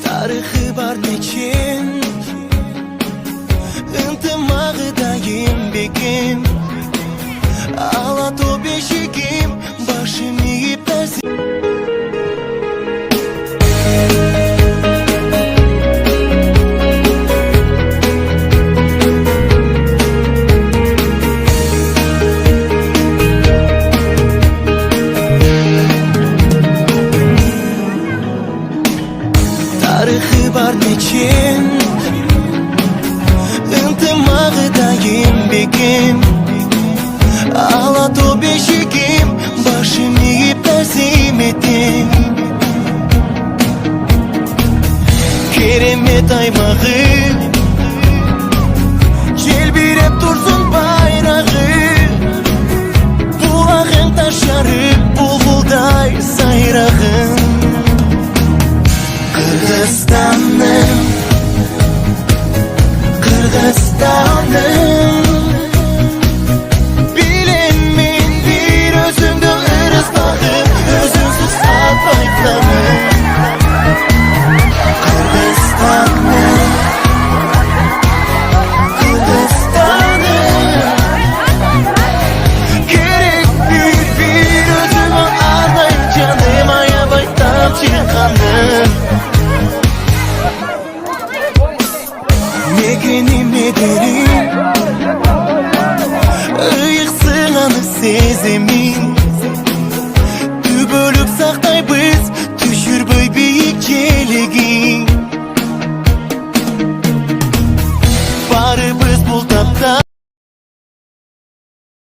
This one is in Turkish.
Tarixi var neçin ıntımağıdayım bekim Ağlat o beşikim başını yiyip dersin Tarixi var neçin ıntımağıdayım bekim Ağlat o beşikim başını yiyip tersim ettim Keremet aymağı Celbirep dursun bayrağı Bulağın taşları bulbulday sayrağın Kırgızistan'ım Bilemin bir özümde ırız bağı Özünsüz saat bayflamı Kırgızistan'ım Gerek bir özümü arayıp canım Aya baytam çıkanım Megenim ederim Iyik sığanı sezemin Tübölüp saktay biz Düşür büyük gelegi